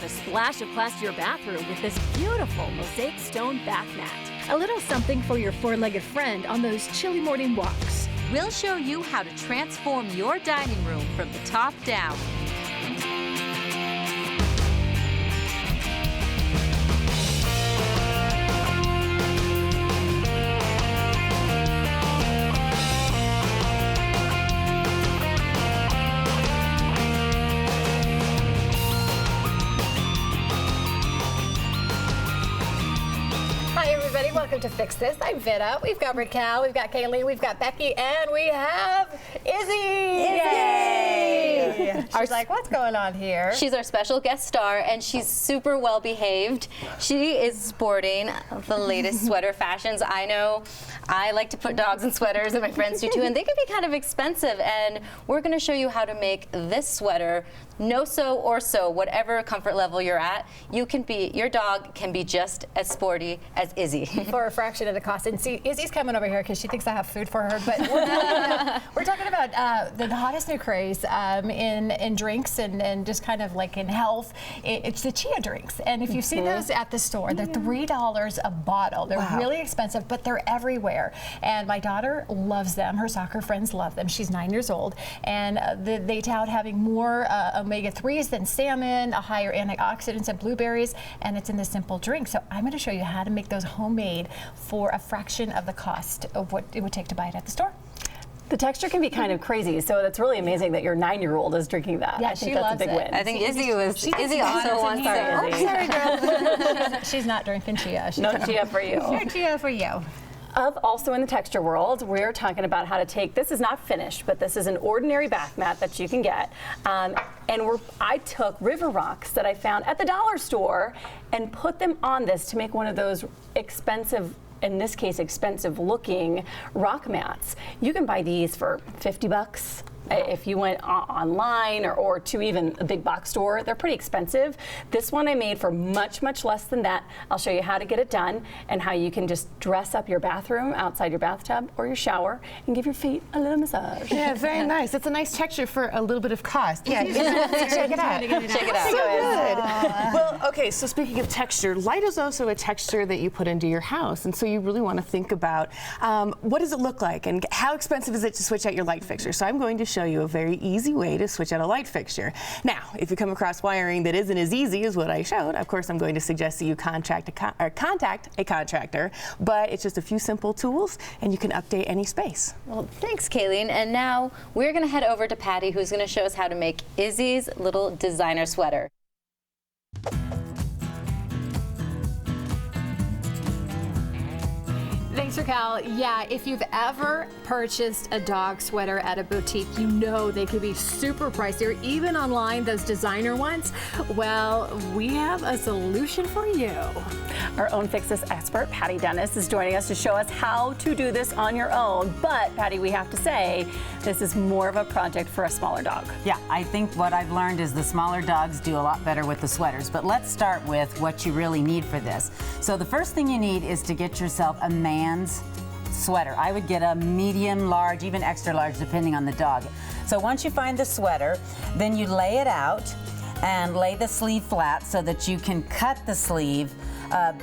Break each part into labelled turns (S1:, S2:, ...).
S1: add a splash of class to your bathroom with this beautiful mosaic stone bath mat.
S2: A little something for your four-legged friend on those chilly morning walks.
S3: We'll show you how to transform your dining room from the top down.
S4: Welcome to Fix This. I'm Vita. We've got Raquel, we've got Kayleen, we've got Becky, and we have Izzy. Yay! She's like, what's going on here?
S5: She's our special guest star, and she's super well behaved. She is sporting the latest sweater fashions. I know I like to put dogs in sweaters, and my friends do too, and they can be kind of expensive. And we're going to show you how to make this sweater no-sew or sew, whatever comfort level you're at. Your dog can be just as sporty as Izzy.
S4: For a fraction of the cost. And see, Izzy's coming over here because she thinks I have food for her. But we're talking about the hottest new craze in drinks and just kind of like in health. It's the chia drinks. And if you see those at the store, they're $3 a bottle. They're really expensive, but they're everywhere. And my daughter loves them. Her soccer friends love them. She's 9 years old. And they tout having more omega-3s than salmon, a higher antioxidants than blueberries, and it's in this simple drink. So I'm going to show you how to make those homemade for a fraction of the cost of what it would take to buy it at the store.
S6: The texture can be kind of crazy, so that's really amazing that your 9-year-old is drinking that.
S4: Yeah,
S6: I think
S4: she
S6: that's
S4: loves
S6: a big win.
S5: I think Izzy also wants
S6: Sorry,
S5: to.
S6: Izzy.
S4: She's not drinking chia.
S6: No chia for you.
S4: No chia for you.
S6: Also in the texture world, we're talking about how to take, this is not finished, but this is an ordinary bath mat that you can get. I took river rocks that I found at the dollar store and put them on this to make one of those expensive, in this case, expensive looking rock mats. You can buy these for $50. If you went online or to even a big box store, they're pretty expensive. This one I made for much, much less than that. I'll show you how to get it done and how you can just dress up your bathroom outside your bathtub or your shower and give your feet a little massage.
S7: Yeah, very nice. It's a nice texture for a little bit of cost. Yeah, check it out.
S5: Check it out.
S7: So good. Well, okay, so speaking of texture, light is also a texture that you put into your house. And so you really want to think about what does it look like and how expensive is it to switch out your light fixture. So I'm going to show you a very easy way to switch out a light fixture. Now, if you come across wiring that isn't as easy as what I showed, of course I'm going to suggest that you contact a contractor, but it's just a few simple tools and you can update any space.
S5: Well, thanks, Kayleen. And now we're going to head over to Patty, who's going to show us how to make Izzy's little designer sweater.
S4: Thanks, Raquel. Yeah, if you've ever purchased a dog sweater at a boutique, you know they can be super pricey, or even online, those designer ones. Well, we have a solution for you.
S6: Our own Fix This expert, Patty Dennis, is joining us to show us how to do this on your own. But, Patty, we have to say, this is more of a project for a smaller dog.
S8: Yeah, I think what I've learned is the smaller dogs do a lot better with the sweaters. But let's start with what you really need for this. So the first thing you need is to get yourself a man's sweater. I would get a medium, large, even extra large, depending on the dog. So once you find the sweater, then you lay it out and lay the sleeve flat so that you can cut the sleeve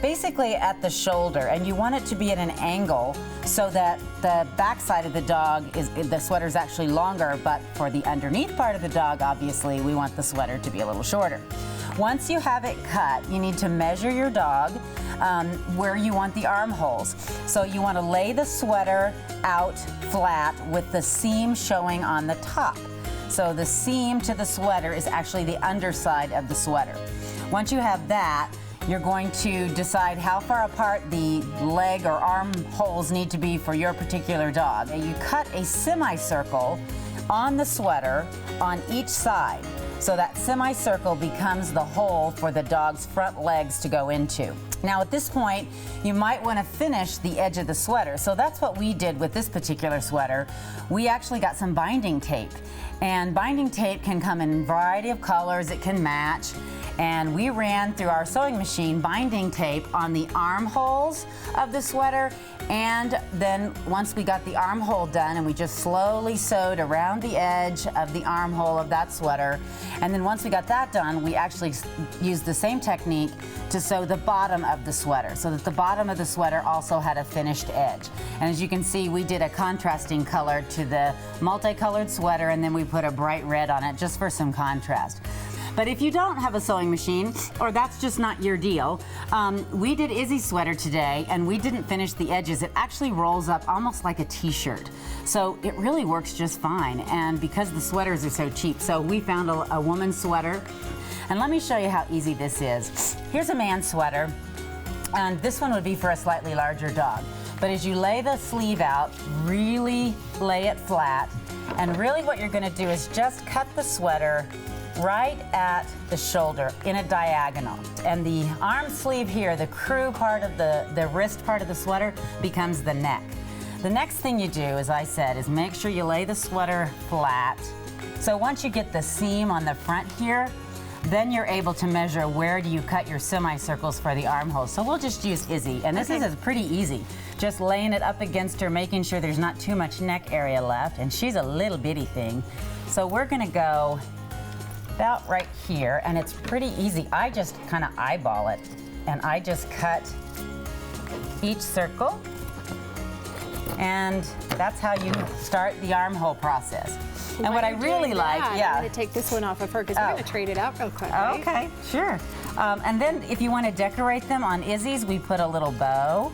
S8: basically at the shoulder, and you want it to be at an angle so that the back side of the dog the sweater is actually longer, but for the underneath part of the dog, obviously, we want the sweater to be a little shorter. Once you have it cut, you need to measure your dog where you want the armholes. So you want to lay the sweater out flat with the seam showing on the top. So the seam to the sweater is actually the underside of the sweater. Once you have that, you're going to decide how far apart the leg or arm holes need to be for your particular dog. And you cut a semicircle on the sweater on each side. So that semicircle becomes the hole for the dog's front legs to go into. Now at this point, you might want to finish the edge of the sweater. So that's what we did with this particular sweater. We actually got some binding tape. And binding tape can come in a variety of colors, it can match. And we ran through our sewing machine binding tape on the armholes of the sweater, and then once we got the armhole done, and we just slowly sewed around the edge of the armhole of that sweater, and then once we got that done, we actually used the same technique to sew the bottom of the sweater, so that the bottom of the sweater also had a finished edge. And as you can see, we did a contrasting color to the multicolored sweater, and then we put a bright red on it just for some contrast. But if you don't have a sewing machine, or that's just not your deal, we did Izzy's sweater today, and we didn't finish the edges. It actually rolls up almost like a t-shirt. So it really works just fine, and because the sweaters are so cheap. So we found a woman's sweater, and let me show you how easy this is. Here's a man's sweater, and this one would be for a slightly larger dog. But as you lay the sleeve out, really lay it flat, and really what you're gonna do is just cut the sweater right at the shoulder in a diagonal. And the arm sleeve here, the crew part of the wrist part of the sweater, becomes the neck. The next thing you do, as I said, is make sure you lay the sweater flat. So once you get the seam on the front here, then you're able to measure where do you cut your semicircles for the armholes. So we'll just use Izzy, and this is pretty easy. Just laying it up against her, making sure there's not too much neck area left, and she's a little bitty thing. So we're gonna go about right here, and it's pretty easy. I just kind of eyeball it, and I just cut each circle, and that's how you start the armhole process. And what I really like,
S2: I'm going to take this one off of her because we're going to trade it out real quick. Right?
S8: Okay, sure. And then if you want to decorate them on Izzy's, we put a little bow.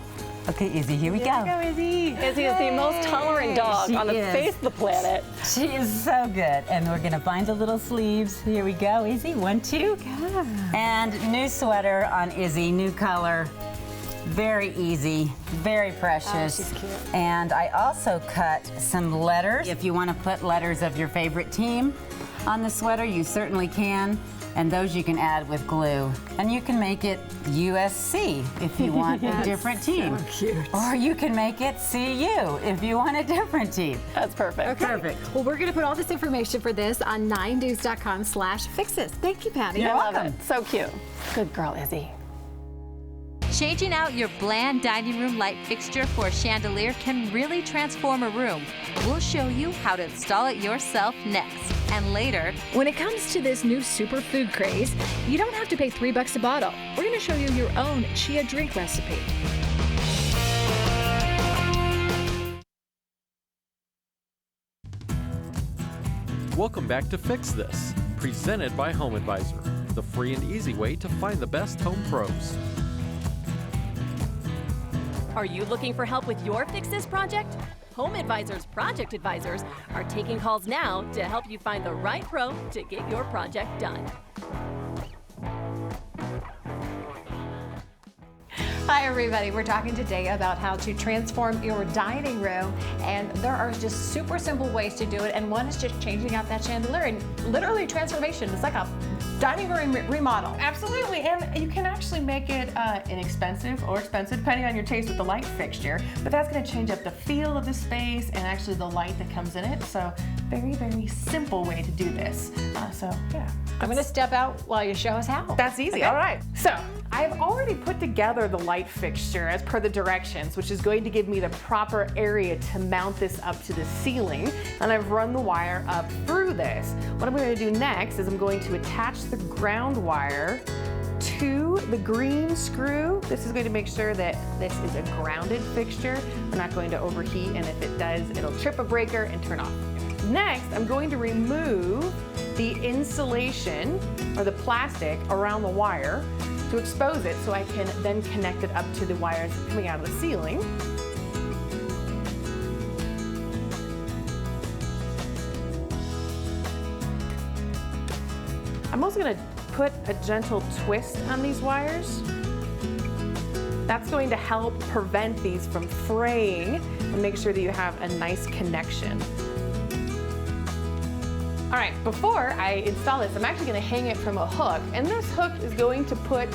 S8: Okay, Izzy, here we go.
S6: Here you go, Izzy. Izzy is the most tolerant dog on the face of the planet.
S8: She is so good. And we're gonna find the little sleeves. Here we go, Izzy. 1, 2. And new sweater on Izzy, new color. Very easy, very precious.
S2: She's cute.
S8: And I also cut some letters. If you want to put letters of your favorite team on the sweater, you certainly can. And those you can add with glue. And you can make it USC if you want a different team.
S2: So cute.
S8: Or you can make it CU if you want a different team.
S6: That's perfect.
S2: Okay.
S8: Perfect.
S2: Well, we're going to put all this information for this on 9news.com/fixes. Thank you, Patty.
S8: You're
S6: I love
S8: welcome.
S6: it. So cute. Good girl, Izzy.
S3: Changing out your bland dining room light fixture for a chandelier can really transform a room. We'll show you how to install it yourself next. And later,
S2: When it comes to this new superfood craze, you don't have to pay $3 a bottle. We're going to show you your own chia drink recipe.
S9: Welcome back to Fix This, presented by Home Advisor, the free and easy way to find the best home pros.
S1: Are you looking for help with your Fix This project? Home Advisor's project advisors are taking calls now to help you find the right pro to get your project done.
S10: Hi everybody, we're talking today about how to transform your dining room, and there are just super simple ways to do it, and one is just changing out that chandelier, and literally transformation. It's like a dining room remodel.
S7: Absolutely, and you can actually make it inexpensive or expensive, depending on your taste with the light fixture, but that's gonna change up the feel of the space and actually the light that comes in it, so very, very simple way to do this. So, yeah.
S10: I'm gonna step out while you show us how.
S7: That's easy, all right. So, I've already put together the light fixture as per the directions, which is going to give me the proper area to mount this up to the ceiling, and I've run the wire up through this. What I'm going to do next is I'm going to attach the ground wire to the green screw. This is going to make sure that this is a grounded fixture. We're not going to overheat, and if it does, it'll trip a breaker and turn off. Next, I'm going to remove the insulation or the plastic around the wire to expose it so I can then connect it up to the wires coming out of the ceiling. I'm also going to put a gentle twist on these wires. That's going to help prevent these from fraying and make sure that you have a nice connection. All right, before I install this, I'm actually gonna hang it from a hook, and this hook is going to put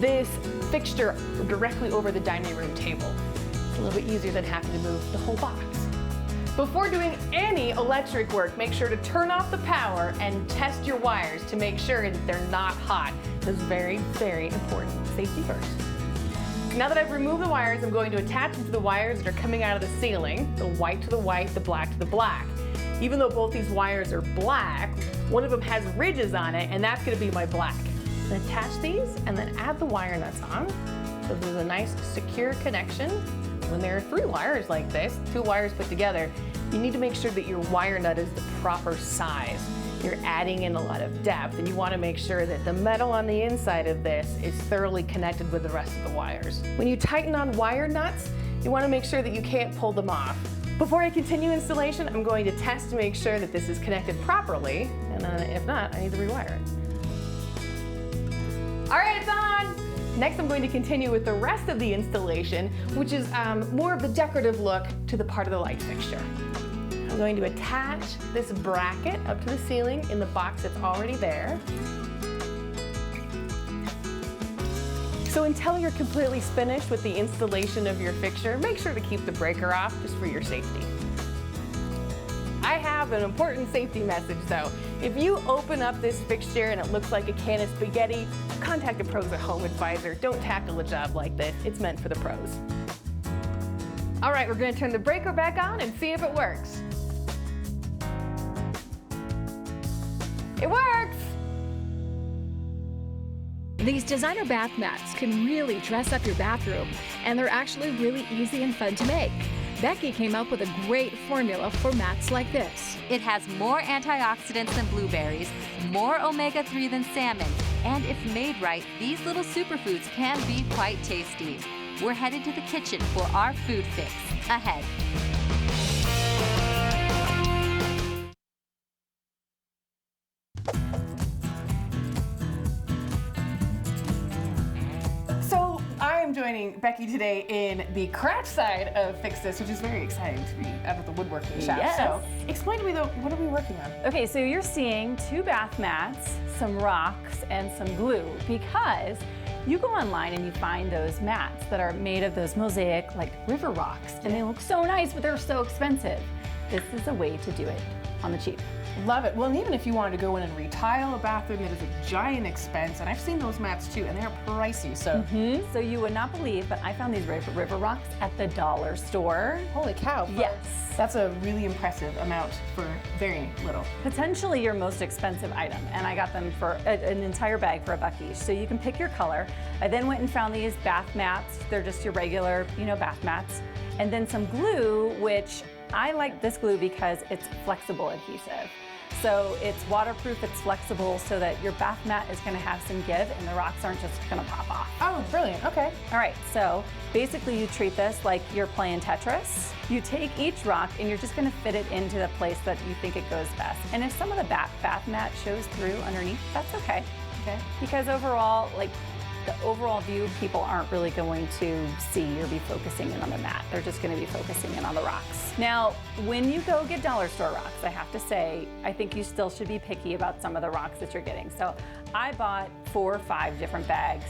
S7: this fixture directly over the dining room table. It's a little bit easier than having to move the whole box.
S11: Before doing any electric work, make sure to turn off the power and test your wires to make sure that they're not hot. This is very, very important. Safety first. Now that I've removed the wires, I'm going to attach them to the wires that are coming out of the ceiling, the white to the white, the black to the black. Even though both these wires are black, one of them has ridges on it, and that's going to be my black. So attach these and then add the wire nuts on. So there's a nice secure connection. When there are 3 wires like this, 2 wires put together, you need to make sure that your wire nut is the proper size. You're adding in a lot of depth, and you want to make sure that the metal on the inside of this is thoroughly connected with the rest of the wires. When you tighten on wire nuts, you want to make sure that you can't pull them off. Before I continue installation, I'm going to test to make sure that this is connected properly, and then if not, I need to rewire it. All right, it's on! Next, I'm going to continue with the rest of the installation, which is more of the decorative look to the part of the light fixture. I'm going to attach this bracket up to the ceiling in the box that's already there. So until you're completely finished with the installation of your fixture, make sure to keep the breaker off just for your safety. I have an important safety message though. If you open up this fixture and it looks like a can of spaghetti, contact the pros at Home Advisor. Don't tackle a job like this. It's meant for the pros. All right, we're going to turn the breaker back on and see if it works. It works!
S2: These designer bath mats can really dress up your bathroom, and they're actually really easy and fun to make. Becky came up with a great formula for mats like this.
S3: It has more antioxidants than blueberries, more omega-3 than salmon, and if made right, these little superfoods can be quite tasty. We're headed to the kitchen for our food fix. Ahead.
S11: So I am joining Becky today in the craft side of Fix This, which is very exciting to be out of the woodworking shop.
S6: Yes.
S11: So explain to me though, what are we working on?
S6: Okay, so you're seeing 2 bath mats, some rocks, and some glue, because you go online and you find those mats that are made of those mosaic like river rocks, and they look so nice, but they're so expensive. This is a way to do it on the cheap.
S11: Love it. Well, and even if you wanted to go in and retile a bathroom, it is a giant expense, and I've seen those mats too, and they're pricey. So,
S6: So you would not believe, but I found these river rocks at the dollar store.
S11: holy cow!
S6: Yes.
S11: That's a really impressive amount for very little.
S6: Potentially your most expensive item, and I got them for an entire bag for $1 each. So you can pick your color. I then went and found these bath mats. They're just your regular, bath mats, and then some glue, which I like this glue because it's flexible adhesive. So it's waterproof, it's flexible, so that your bath mat is gonna have some give and the rocks aren't just gonna pop off.
S11: Oh, brilliant, okay.
S6: All right, so basically you treat this like you're playing Tetris. You take each rock and you're just gonna fit it into the place that you think it goes best. And if some of the bath mat shows through underneath, that's okay.
S11: Okay.
S6: Because overall, the overall view, people aren't really going to see or be focusing in on the mat. They're just gonna be focusing in on the rocks. Now, when you go get dollar store rocks, I have to say, I think you still should be picky about some of the rocks that you're getting. So I bought 4 or 5 different bags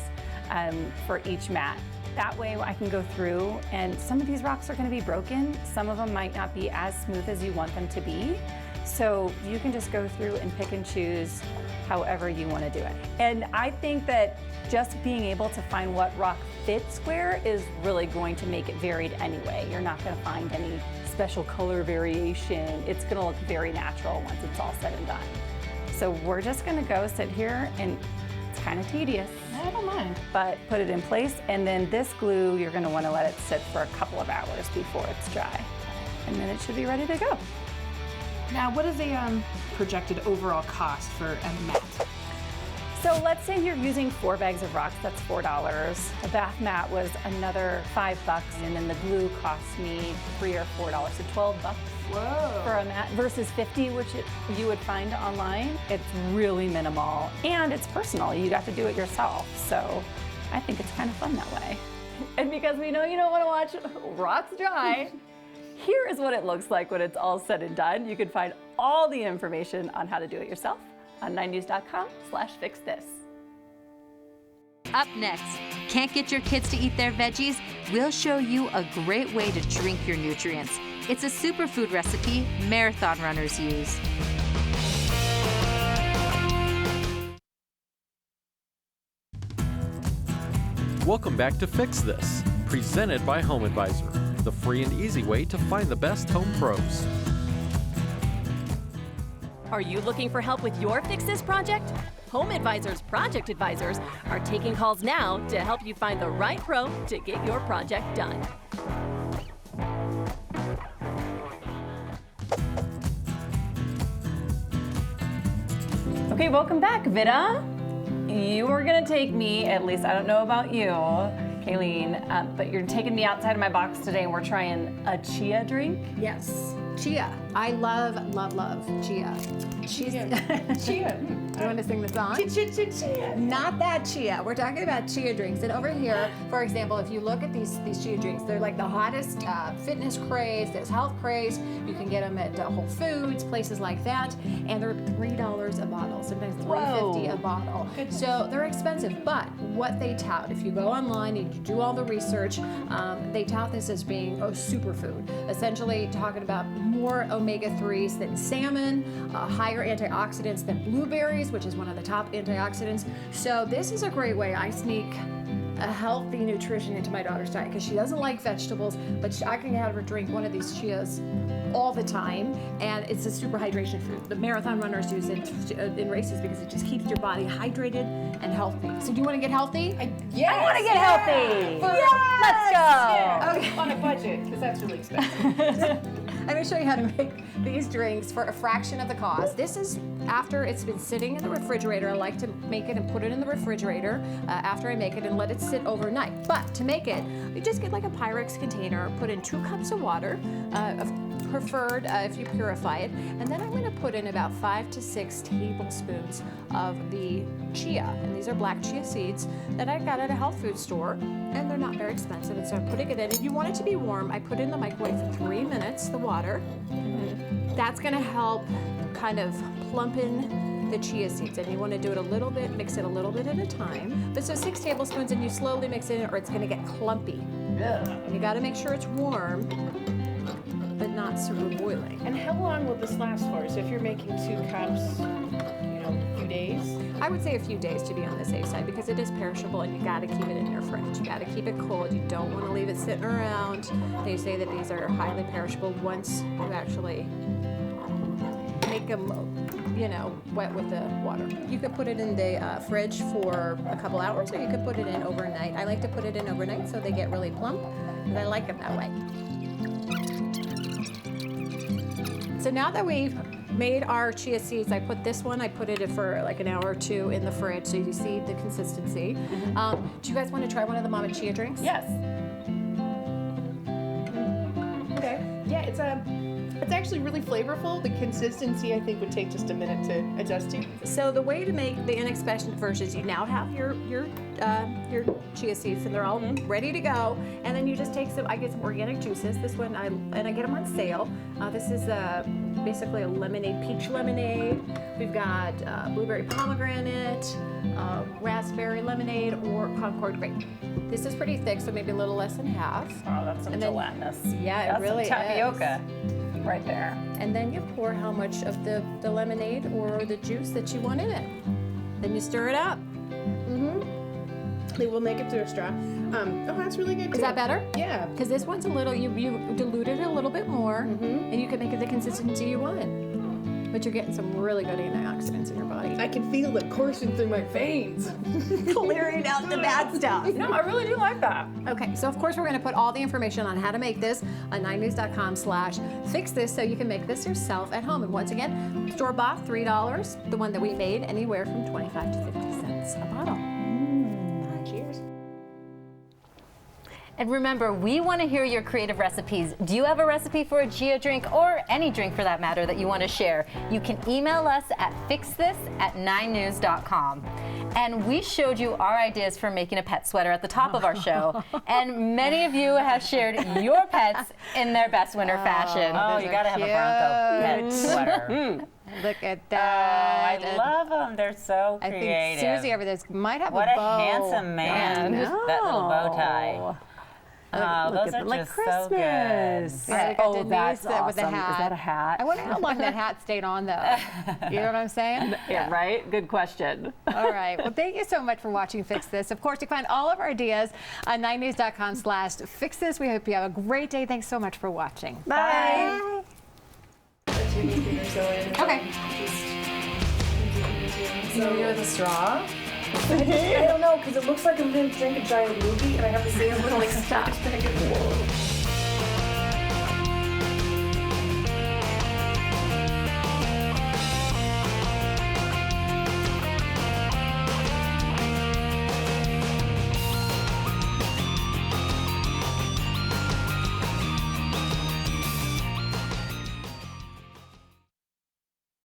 S6: for each mat. That way I can go through, and some of these rocks are gonna be broken. Some of them might not be as smooth as you want them to be. So you can just go through and pick and choose however you want to do it. And I think that just being able to find what rock fits where is really going to make it varied anyway. You're not going to find any special color variation. It's going to look very natural once it's all said and done. So we're just going to go sit here, and it's kind of tedious.
S11: I don't mind.
S6: But put it in place, and then this glue, you're going to want to let it sit for a couple of hours before it's dry. And then it should be ready to go.
S11: Now, what is a projected overall cost for a mat?
S6: So let's say you're using 4 bags of rocks, that's $4. A bath mat was another $5, and then the glue cost me $3 or $4, so $12 for a mat versus $50, which you would find online. It's really minimal, and it's personal. You got to do it yourself, so I think it's kind of fun that way. And because we know you don't want to watch rocks dry, here is what it looks like when it's all said and done. You can find all the information on how to do it yourself on 9news.com/fixthis.
S3: Up next, can't get your kids to eat their veggies? We'll show you a great way to drink your nutrients. It's a superfood recipe marathon runners use.
S9: Welcome back to Fix This, presented by HomeAdvisor, the free and easy way to find the best home pros.
S1: Are you looking for help with your Fix This project? HomeAdvisor's project advisors are taking calls now to help you find the right pro to get your project done.
S6: Okay, welcome back, Vida. You are gonna take me, at least I don't know about you, Kayleen, but you're taking me outside of my box today and we're trying a chia drink.
S10: Yes, chia. I love chia. Chia. Do you want to sing the song?
S11: Chia.
S10: Not that chia. We're talking about chia drinks. And over here, for example, if you look at these chia drinks, they're like the hottest fitness craze, there's health craze. You can get them at Whole Foods, places like that. And they're $3 a bottle, sometimes $3.50 a bottle.
S11: Goodness.
S10: So they're expensive, but what they tout, if you go online and you do all the research, they tout this as being a superfood. Essentially talking about more omega-3s than salmon, higher antioxidants than blueberries, which is one of the top antioxidants. So this is a great way I sneak a healthy nutrition into my daughter's diet because she doesn't like vegetables, but I can have her drink one of these chias all the time, and it's a super hydration food. The marathon runners use it in races because it just keeps your body hydrated and healthy. So do you want to get healthy?
S11: Yes.
S6: I want to get healthy.
S10: Let's go.
S11: Yeah.
S10: Okay.
S11: On a budget, because that's really expensive.
S10: I'm going to show you how to make these drinks for a fraction of the cost. This is after it's been sitting in the refrigerator. I like to make it and put it in the refrigerator after I make it and let it sit overnight. But to make it, you just get like a Pyrex container, put in 2 cups of water, preferred if you purify it, and then I'm going to put in about 5 to 6 tablespoons of the chia. And these are black chia seeds that I got at a health food store, and they're not very expensive. And so I'm putting it in. If you want it to be warm, I put it in the microwave for 3 minutes, the water. That's going to help kind of plump in the chia seeds, and you want to do it a little bit, mix it a little bit at a time. But so 6 tablespoons, and you slowly mix it in, or it's going to get clumpy. You got to make sure it's warm, but not super boiling.
S11: And how long will this last for? So if you're making 2 cups, a few days?
S10: I would say a few days to be on the safe side because it is perishable and you got to keep it in your fridge. You got to keep it cold. You don't want to leave it sitting around. They say that these are highly perishable once you actually make them, wet with the water. You could put it in the fridge for a couple hours, or you could put it in overnight. I like to put it in overnight so they get really plump, and I like them that way. So now that we've made our chia seeds, I put it for like an hour or 2 in the fridge so you see the consistency. Do you guys want to try one of the Mama Chia drinks?
S11: Yes. Okay. Yeah, it's actually really flavorful. The consistency, I think, would take just a minute to adjust to.
S10: So the way to make the inexpensive versions, you now have your chia seeds, and they're all ready to go. And then you just take some. I get some organic juices. This one I get them on sale. This is basically a lemonade, peach lemonade. We've got blueberry pomegranate, raspberry lemonade, or Concord grape. This is pretty thick, so maybe a little less than half.
S6: Oh, that's some gelatinous.
S10: Yeah,
S6: that's
S10: it really
S6: some tapioca
S10: is.
S6: right there.
S10: And then you pour how much of the lemonade or the juice that you want in it. Then you stir it up.
S11: They will make it through a straw. That's really good.
S10: Is that better?
S11: Yeah.
S10: Because this one's a little, you diluted it a little bit more, and you can make it the consistency you want. But you're getting some really good antioxidants in your body.
S11: I can feel it coursing through my veins.
S10: Clearing out the bad stuff.
S11: No, I really do like that.
S10: Okay, so of course we're going to put all the information on how to make this on 9news.com/fixthis so you can make this yourself at home. And once again, store-bought, $3, the one that we made, anywhere from 25 to 50 cents a bottle. Cheers.
S5: And remember, we want to hear your creative recipes. Do you have a recipe for a chia drink, or any drink for that matter, that you want to share? You can email us at fixthis@9news.com. And we showed you our ideas for making a pet sweater at the top of our show. And many of you have shared your pets in their best winter fashion.
S8: Oh, you got to have a Bronco pet sweater.
S12: Look at that.
S8: Oh, I love them. They're so
S12: I
S8: creative.
S12: think Susie over there might have
S8: what
S12: a bow.
S8: handsome man with that little bow tie. Oh,
S6: Look
S8: those
S6: at
S8: are
S6: them, like
S8: just so good.
S6: Christmas.
S10: Yeah, we got
S6: Oh,
S10: Denise
S6: that's awesome.
S10: with the hat.
S6: Is that a hat?
S10: I wonder how long that hat stayed on, though. You know what I'm saying?
S6: Yeah, right? Good question.
S10: All right. Well, thank you so much for watching Fix This. Of course, you can find all of our ideas on 9news.com/fixthis. We hope you have a great day. Thanks so much for watching.
S6: Bye.
S10: Okay.
S11: So you're the straw? I don't know, because it looks like I'm going to drink a giant movie, and I have the same little, like, stash back and forth.